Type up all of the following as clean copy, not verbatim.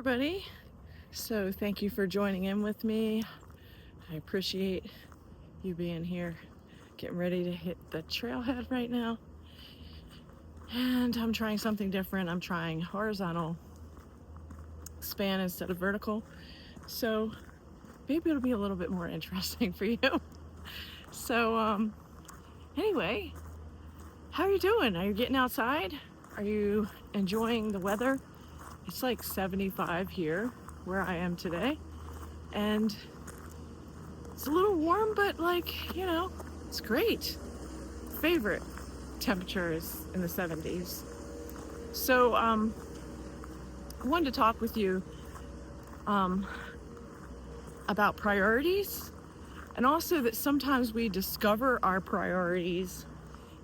everybody. So thank you for joining in with me. I appreciate you being here, getting ready to hit the trailhead right now. And I'm trying something different. I'm trying horizontal span instead of vertical. So maybe it'll be a little bit more interesting for you. So anyway, how are you doing? Are you getting outside? Are you enjoying the weather? It's like 75 here where I am today. And it's a little warm, but it's great. Favorite temperature is in the 70s. So I wanted to talk with you about priorities, and also that sometimes we discover our priorities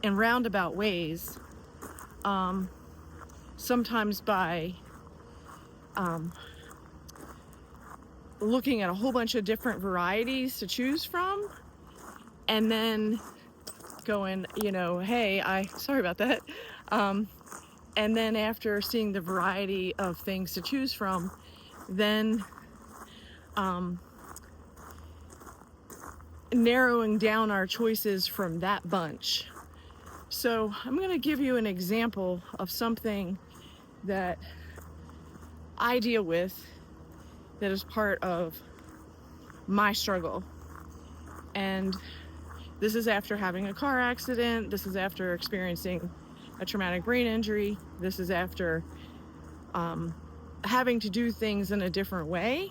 in roundabout ways, sometimes by looking at a whole bunch of different varieties to choose from, and then going, hey, sorry about that. And then after seeing the variety of things to choose from, then narrowing down our choices from that bunch. So I'm going to give you an example of something that I deal with that is part of my struggle. And this is after having a car accident. This is after experiencing a traumatic brain injury. This is after having to do things in a different way.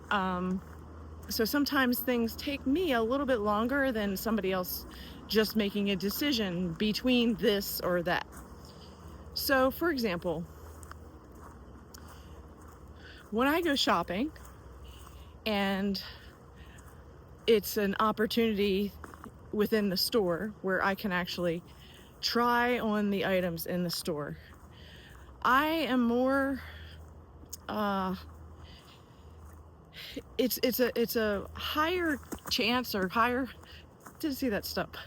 So sometimes things take me a little bit longer than somebody else just making a decision between this or that. So, for example, when I go shopping and it's an opportunity within the store where I can actually try on the items in the store, I am more it's a higher chance or higher didn't see that stop.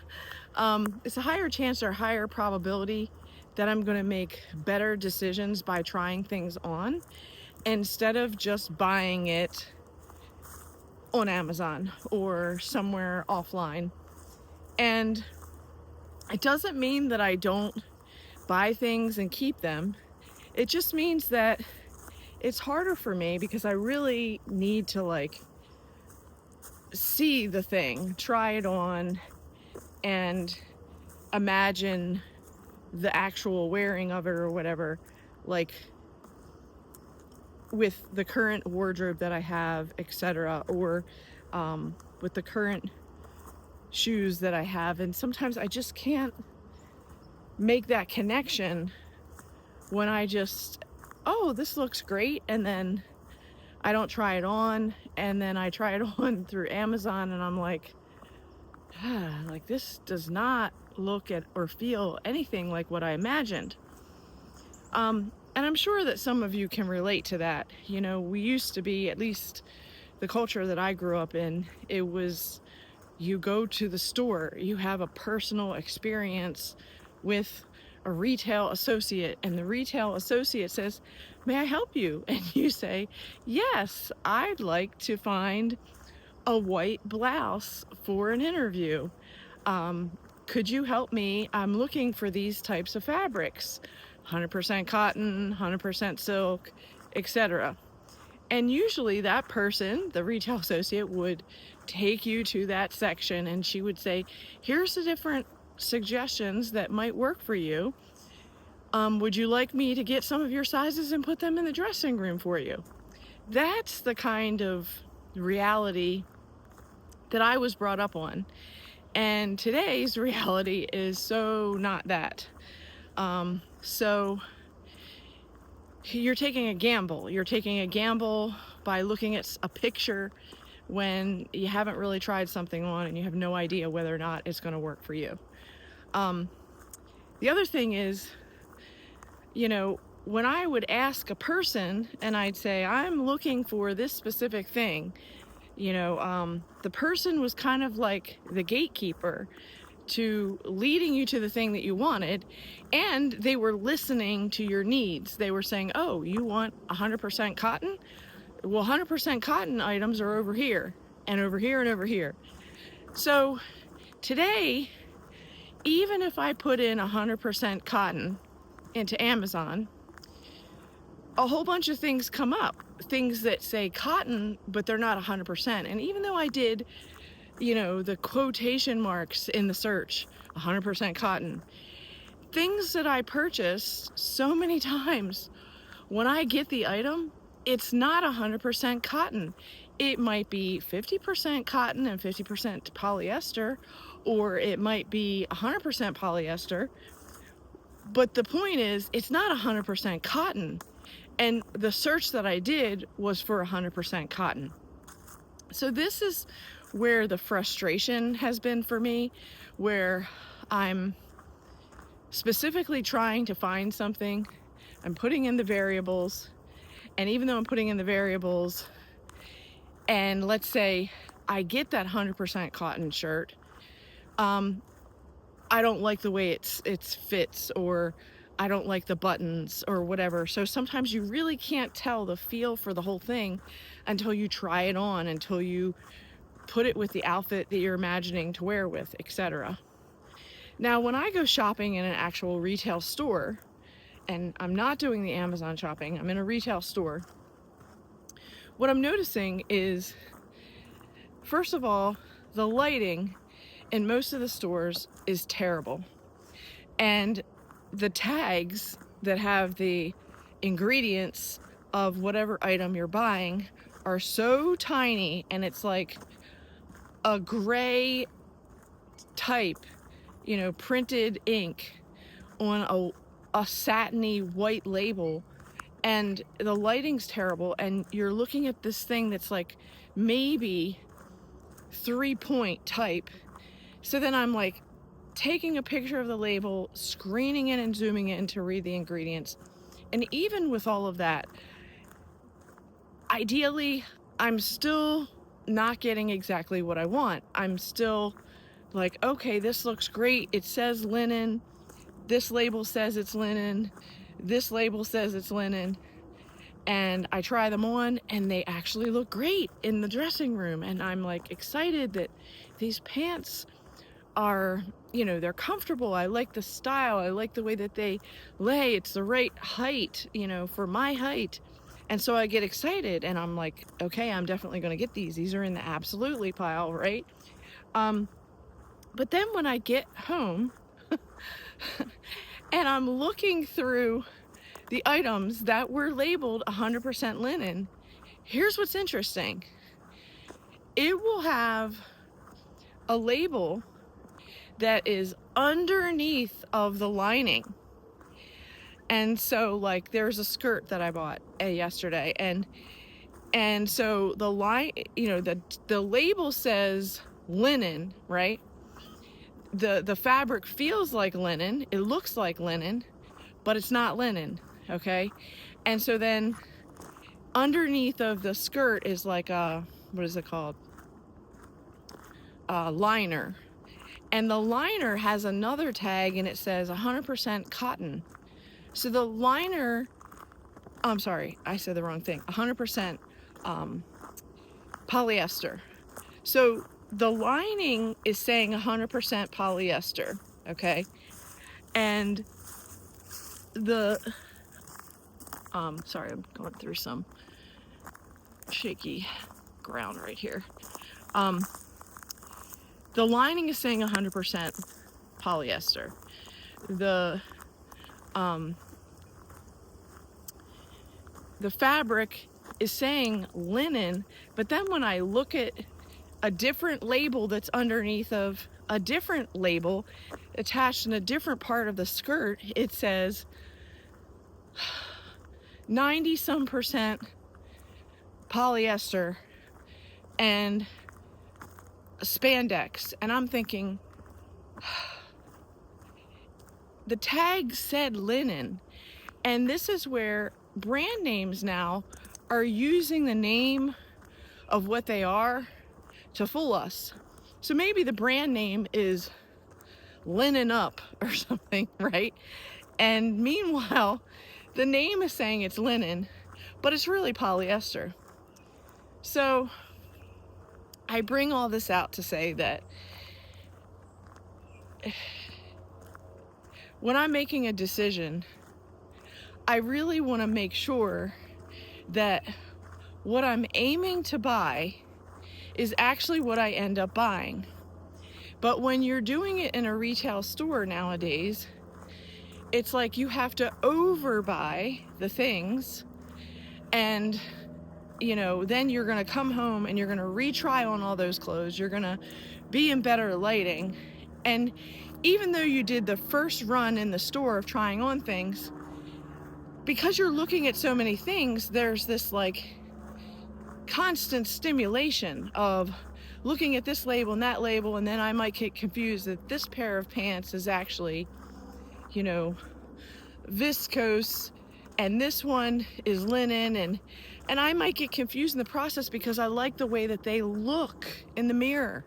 It's a higher chance or higher probability that I'm going to make better decisions by trying things on instead of just buying it on Amazon or somewhere offline. And it doesn't mean that I don't buy things and keep them. It just means that it's harder for me because I really need to see the thing, try it on, and imagine the actual wearing of it or whatever, with the current wardrobe that I have, etc., or with the current shoes that I have. And sometimes I just can't make that connection when I just, oh, this looks great, and then I don't try it on, and then I try it on through Amazon, and I'm like this does not look at or feel anything like what I imagined. And I'm sure that some of you can relate to that. We used to be, at least the culture that I grew up in, it was you go to the store, you have a personal experience with a retail associate, and the retail associate says, "May I help you?" And you say, "Yes, I'd like to find a white blouse for an interview. Could you help me? I'm looking for these types of fabrics, 100% cotton, 100% silk, etc." And usually that person, the retail associate, would take you to that section, and she would say, "Here's the different suggestions that might work for you. Would you like me to get some of your sizes and put them in the dressing room for you?" That's the kind of reality that I was brought up on. And today's reality is so not that. So you're taking a gamble. You're taking a gamble by looking at a picture when you haven't really tried something on and you have no idea whether or not it's going to work for you. The other thing is, when I would ask a person and I'd say, "I'm looking for this specific thing," the person was kind of like the gatekeeper to leading you to the thing that you wanted, and they were listening to your needs. They were saying, oh, you want 100% cotton? Well, 100% cotton items are over here and over here and over here. So today, even if I put in 100% cotton into Amazon, a whole bunch of things come up, things that say cotton, but they're not 100%. And even though I did, the quotation marks in the search, 100% cotton, things that I purchased so many times, when I get the item, it's not 100% cotton. It might be 50% cotton and 50% polyester, or it might be 100% polyester. But the point is, it's not 100% cotton. And the search that I did was for 100% cotton. So this is where the frustration has been for me, where I'm specifically trying to find something, I'm putting in the variables, and even though I'm putting in the variables, and let's say I get that 100% cotton shirt, I don't like the way it fits, or I don't like the buttons or whatever. So sometimes you really can't tell the feel for the whole thing until you try it on, until you put it with the outfit that you're imagining to wear with, etc. Now, when I go shopping in an actual retail store, and I'm not doing the Amazon shopping, I'm in a retail store, what I'm noticing is, first of all, the lighting in most of the stores is terrible. And the tags that have the ingredients of whatever item you're buying are so tiny, and it's like a gray type, printed ink on a satiny white label, and the lighting's terrible, and you're looking at this thing that's like maybe 3-point type. So then I'm like taking a picture of the label, screening it and zooming in to read the ingredients. And even with all of that, ideally, I'm still not getting exactly what I want. I'm still like, okay, this looks great. It says linen. This label says it's linen. This label says it's linen. And I try them on, and they actually look great in the dressing room. And I'm like excited that these pants are, they're comfortable. I like the style. I like the way that they lay. It's the right height, for my height. And so I get excited, and I'm like, okay, I'm definitely going to get these. These are in the absolutely pile, right? But then when I get home and I'm looking through the items that were labeled 100% linen, here's what's interesting. It will have a label that is underneath of the lining. And so, like, there's a skirt that I bought yesterday, and so the line, the label says linen, right? The fabric feels like linen, it looks like linen, but it's not linen, okay? And so then underneath of the skirt is like a, what is it called? Liner. And the liner has another tag, and it says 100% cotton. So the liner, I'm sorry, I said the wrong thing, 100% polyester. So the lining is saying 100% polyester, okay? And sorry, I'm going through some shaky ground right here. The lining is saying 100% polyester. The fabric is saying linen, but then when I look at a different label that's underneath of a different label attached in a different part of the skirt, it says 90-some% polyester and spandex. And I'm thinking, the tag said linen. And this is where brand names now are using the name of what they are to fool us. So maybe the brand name is linen up or something, right? And meanwhile, the name is saying it's linen, but it's really polyester. So I bring all this out to say that when I'm making a decision, I really want to make sure that what I'm aiming to buy is actually what I end up buying. But when you're doing it in a retail store nowadays, it's like you have to overbuy the things, and then you're going to come home and you're going to retry on all those clothes. You're going to be in better lighting. And even though you did the first run in the store of trying on things, because you're looking at so many things, there's this like constant stimulation of looking at this label and that label, and then I might get confused that this pair of pants is actually, viscose, and this one is linen, and I might get confused in the process because I like the way that they look in the mirror,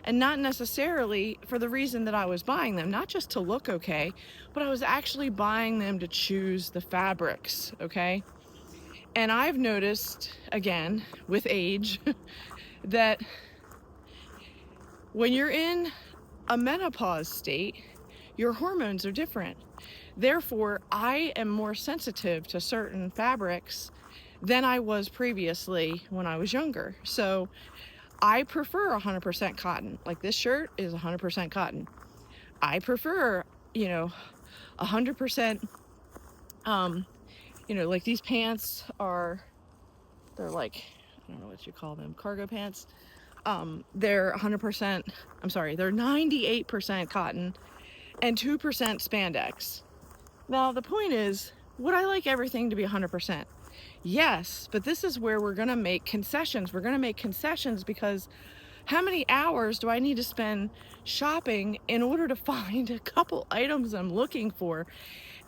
and not necessarily for the reason that I was buying them, not just to look okay, but I was actually buying them to choose the fabrics, okay? And I've noticed, again, with age, that when you're in a menopause state, your hormones are different. Therefore, I am more sensitive to certain fabrics than I was previously when I was younger. So I prefer 100% cotton. Like this shirt is 100% cotton. I prefer, 100%, like these pants they're like, I don't know what you call them, cargo pants. They're 100%, they're 98% cotton and 2% spandex. Now, the point is, would I like everything to be 100%? Yes, but this is where we're going to make concessions. We're going to make concessions because how many hours do I need to spend shopping in order to find a couple items I'm looking for?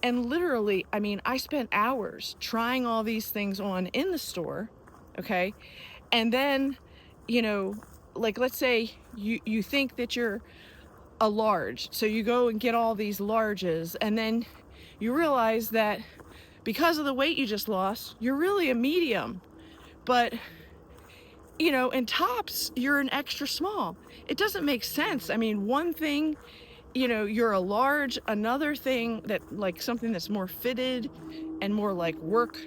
And literally, I spent hours trying all these things on in the store, okay? And then, like let's say you think that you're a large, so you go and get all these larges, and then you realize that because of the weight you just lost, you're really a medium. But, in tops, you're an extra small. It doesn't make sense. One thing, you're a large, another thing that like something that's more fitted and more like work,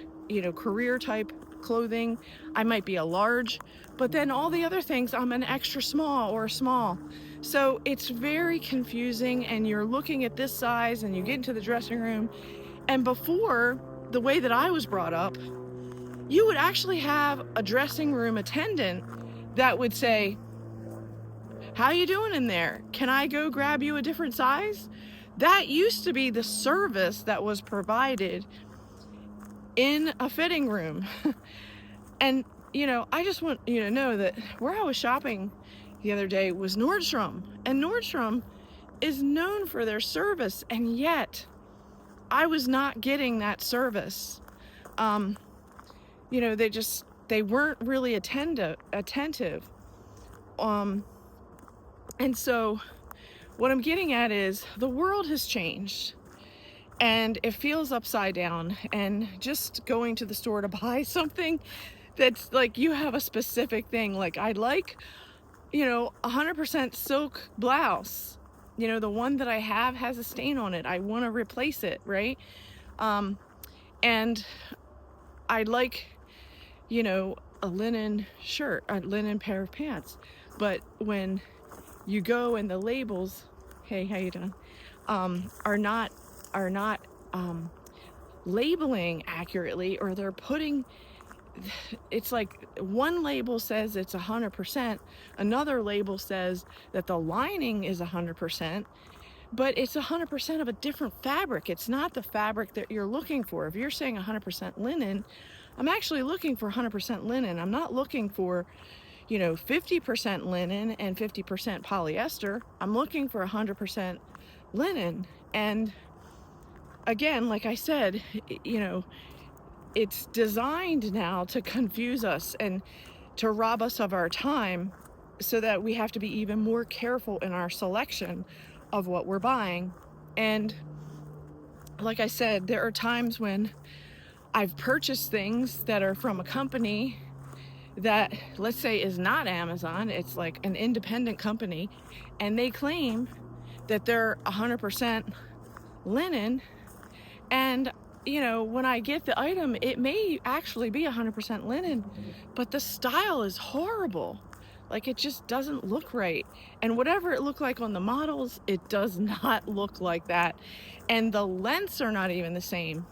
career type clothing, I might be a large, but then all the other things I'm an extra small or a small. So it's very confusing, and you're looking at this size and you get into the dressing room, and before, the way that I was brought up, you would actually have a dressing room attendant that would say, "How you doing in there? Can I go grab you a different size?" That used to be the service that was provided in a fitting room. And, I just want you to know that where I was shopping the other day was Nordstrom. And Nordstrom is known for their service, and yet I was not getting that service. They weren't really attentive. And so what I'm getting at is the world has changed, and it feels upside down. And just going to the store to buy something that's like, you have a specific thing, like I'd like, 100% silk blouse, the one that I have has a stain on it, I want to replace it, right? And I'd like, a linen shirt, a linen pair of pants. But when you go and the labels, hey, how you doing, are not labeling accurately, or they're putting, it's like one label says it's 100%, another label says that the lining is 100%, but it's 100% of a different fabric. It's not the fabric that you're looking for. If you're saying 100% linen, I'm actually looking for 100% linen. I'm not looking for, 50% linen and 50% polyester. I'm looking for 100% linen. And again, like I said, it's designed now to confuse us and to rob us of our time, so that we have to be even more careful in our selection of what we're buying. And like I said, there are times when I've purchased things that are from a company that, let's say, is not Amazon. It's like an independent company, and they claim that they're 100% linen. And when I get the item, it may actually be 100% linen, but the style is horrible. Like, it just doesn't look right. And whatever it looked like on the models, it does not look like that. And the lengths are not even the same.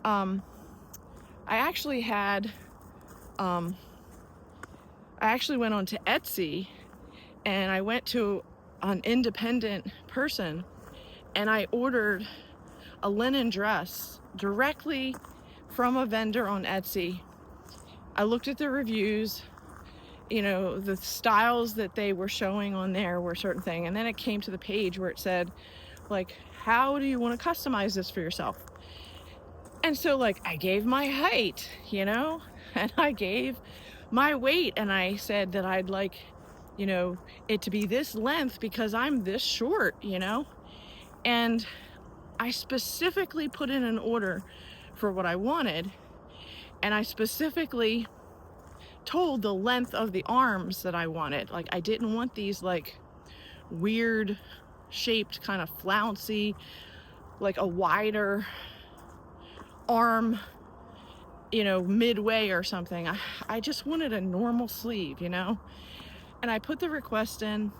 I actually had, I actually went on to Etsy, and I went to an independent person, and I ordered a linen dress directly from a vendor on Etsy. I looked at the reviews, the styles that they were showing on there were a certain thing. And then it came to the page where it said, like, how do you want to customize this for yourself? And so, like, I gave my height, and I gave my weight, and I said that I'd like, it to be this length because I'm this short, and I specifically put in an order for what I wanted, and I specifically told the length of the arms that I wanted. Like, I didn't want these like weird shaped, kind of flouncy, like a wider arm, midway or something. I just wanted a normal sleeve, and I put the request in,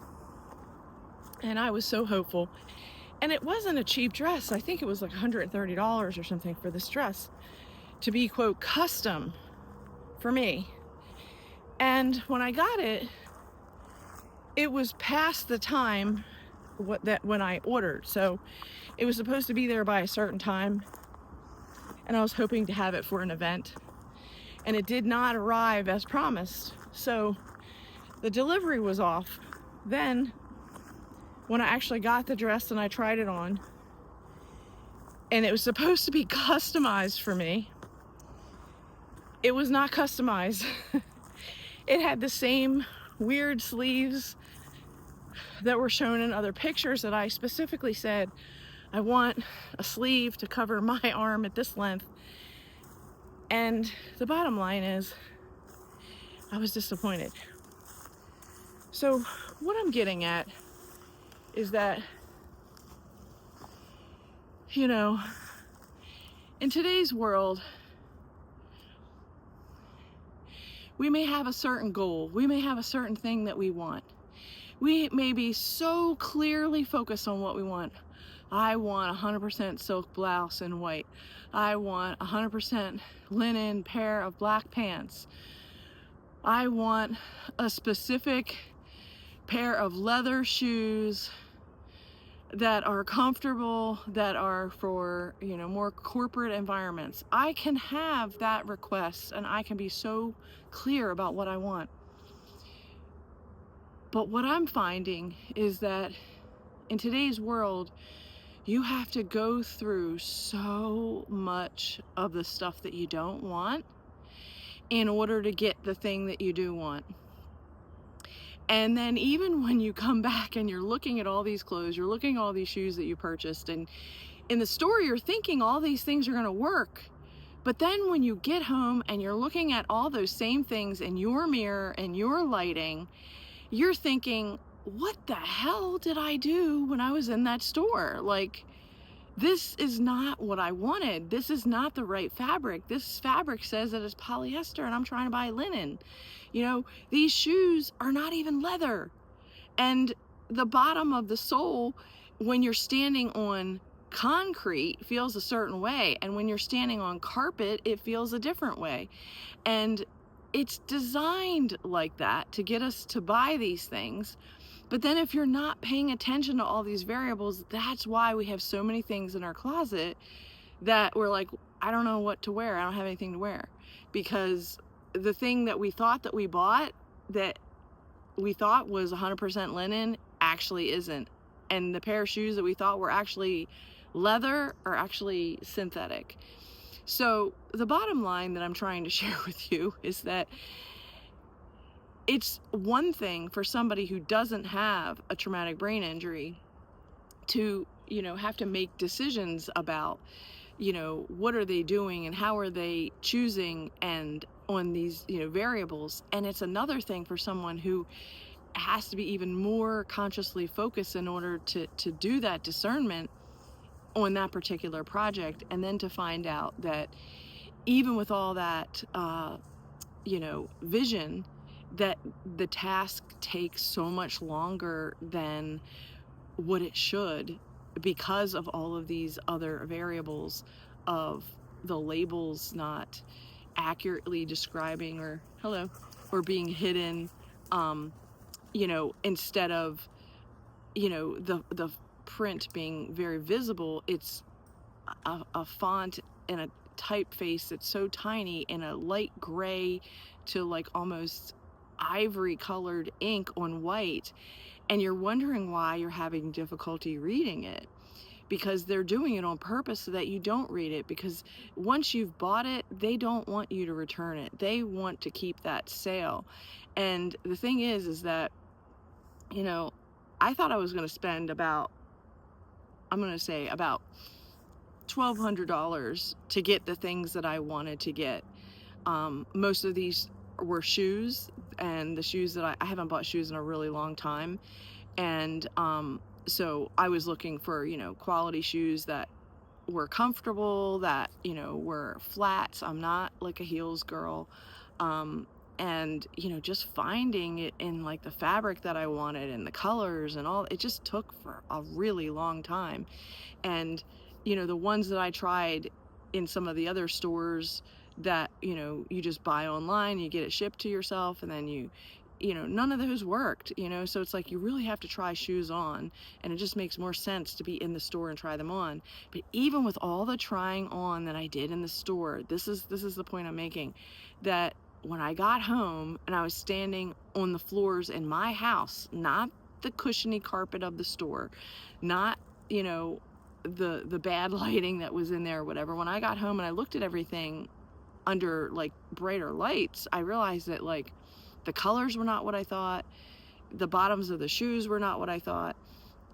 and I was so hopeful. And it wasn't a cheap dress. I think it was like $130 or something for this dress to be, quote, custom for me. And when I got it, it was past the time when I ordered. So it was supposed to be there by a certain time, and I was hoping to have it for an event, and it did not arrive as promised. So the delivery was off. Then when I actually got the dress and I tried it on, and it was supposed to be customized for me, it was not customized. It had the same weird sleeves that were shown in other pictures that I specifically said, I want a sleeve to cover my arm at this length. And the bottom line is, I was disappointed. So what I'm getting at is that, in today's world, we may have a certain goal. We may have a certain thing that we want. We may be so clearly focused on what we want. I want 100% silk blouse in white. I want 100% linen pair of black pants. I want a specific pair of leather shoes that are comfortable, that are for, more corporate environments. I can have that request, and I can be so clear about what I want. But what I'm finding is that in today's world, you have to go through so much of the stuff that you don't want in order to get the thing that you do want. And then even when you come back and you're looking at all these clothes, you're looking at all these shoes that you purchased, and in the store you're thinking all these things are going to work. But then when you get home and you're looking at all those same things in your mirror and your lighting, you're thinking, what the hell did I do when I was in that store? Like, this is not what I wanted. This is not the right fabric. This fabric says that it's polyester, and I'm trying to buy linen. These shoes are not even leather. And the bottom of the sole, when you're standing on concrete, feels a certain way. And when you're standing on carpet, it feels a different way. And it's designed like that to get us to buy these things. But then if you're not paying attention to all these variables, that's why we have so many things in our closet that we're like, I don't know what to wear. I don't have anything to wear. Because the thing that we thought that we bought, that we thought was 100% linen, actually isn't. And the pair of shoes that we thought were actually leather are actually synthetic. So the bottom line that I'm trying to share with you is that it's one thing for somebody who doesn't have a traumatic brain injury to, have to make decisions about, what are they doing and how are they choosing and on these, variables. And it's another thing for someone who has to be even more consciously focused in order to do that discernment on that particular project, and then to find out that even with all that vision, that the task takes so much longer than what it should, because of all of these other variables of the labels not accurately describing or being hidden, instead of the print being very visible. It's a font and a typeface that's so tiny in a light gray to like almost ivory colored ink on white, and you're wondering why you're having difficulty reading it, because they're doing it on purpose so that you don't read it, because once you've bought it, they don't want you to return it. They want to keep that sale. And the thing is that, I thought I was going to spend about $1,200 to get the things that I wanted to get. Most of these were shoes, and the shoes that I haven't bought shoes in a really long time. And so I was looking for, quality shoes that were comfortable, that, were flats. I'm not like a heels girl. And, just finding it in like the fabric that I wanted and the colors and all, it just took for a really long time. And, the ones that I tried in some of the other stores that, you just buy online, you get it shipped to yourself, and then none of those worked, so it's like you really have to try shoes on, and it just makes more sense to be in the store and try them on. But even with all the trying on that I did in the store, this is the point I'm making, that when I got home and I was standing on the floors in my house, not the cushiony carpet of the store, not, the bad lighting that was in there or whatever. When I got home and I looked at everything under like brighter lights, I realized that like the colors were not what I thought, the bottoms of the shoes were not what I thought,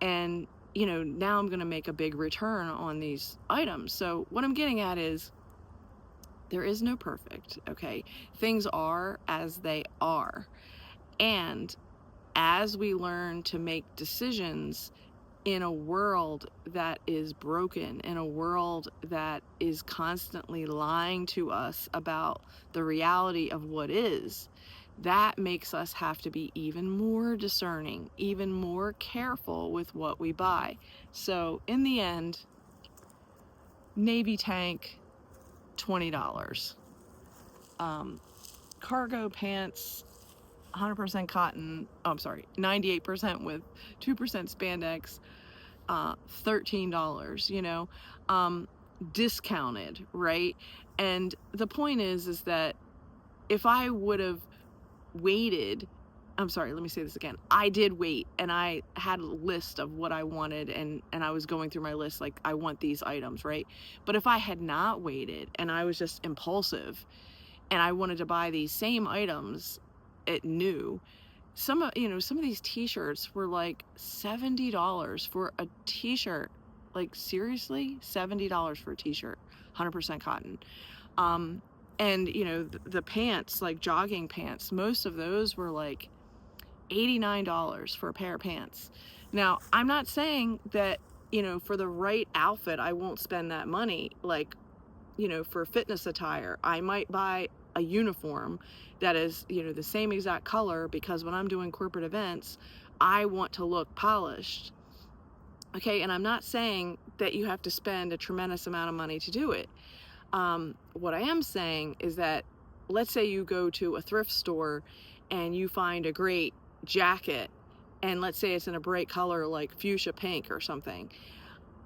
and now I'm gonna make a big return on these items. So what I'm getting at is, there is no perfect, okay? Things are as they are. And as we learn to make decisions in a world that is broken, in a world that is constantly lying to us about the reality of what is, that makes us have to be even more discerning, even more careful with what we buy. So in the end, Navy tank, $20. Cargo pants, 100% cotton, 98% with 2% spandex, $13, discounted, right? And the point is that if I would have waited, let me say this again. I did wait, and I had a list of what I wanted, and I was going through my list, like, I want these items, right? But if I had not waited, and I was just impulsive, and I wanted to buy these same items at new, some of these t-shirts were like $70 for a t-shirt. Like, seriously? $70 for a t-shirt, 100% cotton. And the pants, like jogging pants, most of those were like $89 for a pair of pants. Now, I'm not saying that, for the right outfit, I won't spend that money. Like, for fitness attire, I might buy a uniform that is, the same exact color, because when I'm doing corporate events, I want to look polished. Okay, and I'm not saying that you have to spend a tremendous amount of money to do it. What I am saying is that, let's say you go to a thrift store and you find a great jacket, and let's say it's in a bright color like fuchsia pink or something.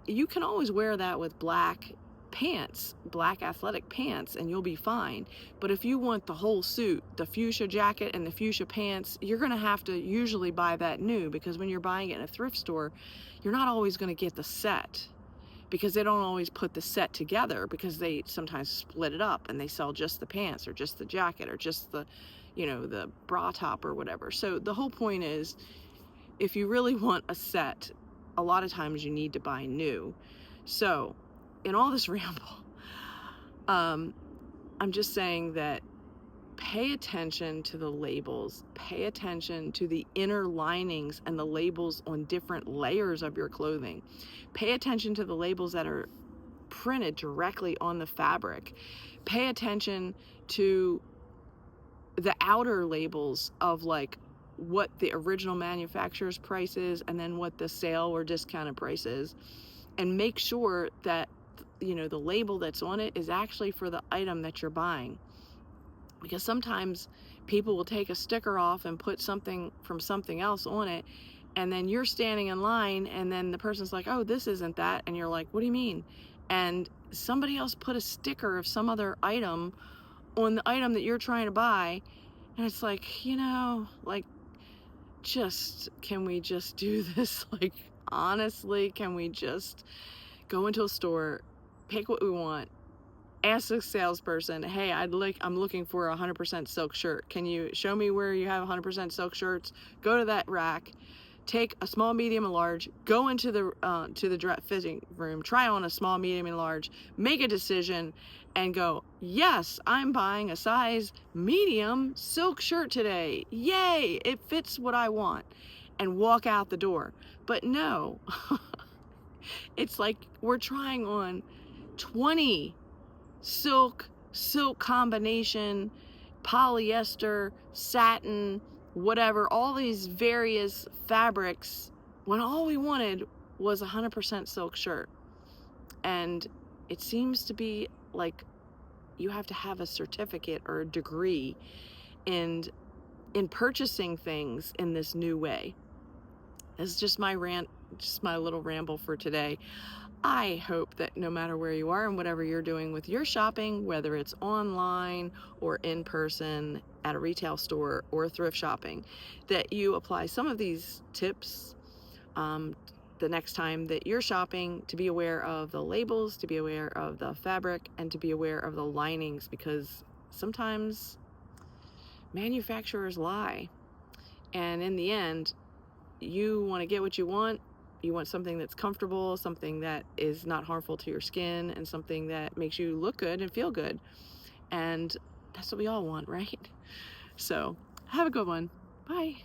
You can always wear that with black pants, black athletic pants, and you'll be fine. But if you want the whole suit, the fuchsia jacket and the fuchsia pants, you're going to have to usually buy that new, because when you're buying it in a thrift store, you're not always going to get the set, because they don't always put the set together, because they sometimes split it up and they sell just the pants or just the jacket or just the, the bra top or whatever. So the whole point is, if you really want a set, a lot of times you need to buy new. So in all this ramble, I'm just saying that pay attention to the labels, pay attention to the inner linings and the labels on different layers of your clothing. Pay attention to the labels that are printed directly on the fabric. Pay attention to the outer labels of like what the original manufacturer's price is and then what the sale or discounted price is, and make sure that, you know, the label that's on it is actually for the item that you're buying. Because sometimes people will take a sticker off and put something from something else on it, and then you're standing in line and then the person's like, oh, this isn't that, and you're like, what do you mean? And somebody else put a sticker of some other item on the item that you're trying to buy, and it's like, you know, like, just, can we just do this? Like, honestly, can we just go into a store, pick what we want, ask the salesperson, hey, I'm looking for a 100% silk shirt. Can you show me where you have 100% silk shirts? Go to that rack, take a small, medium, and large, go into the fitting room, try on a small, medium, and large, make a decision, and go, yes, I'm buying a size medium silk shirt today. Yay, it fits what I want, and walk out the door. But no, it's like we're trying on 20 silk combination, polyester, satin, whatever, all these various fabrics, when all we wanted was a 100% silk shirt. And it seems to be like you have to have a certificate or a degree in purchasing things in this new way. This is just my rant, just my little ramble for today. I hope that no matter where you are and whatever you're doing with your shopping, whether it's online or in person at a retail store or thrift shopping, that you apply some of these tips the next time that you're shopping, to be aware of the labels, to be aware of the fabric, and to be aware of the linings, because sometimes manufacturers lie. And in the end, you want to get what you want. You want something that's comfortable, something that is not harmful to your skin, and something that makes you look good and feel good. And that's what we all want, right? So have a good one. Bye.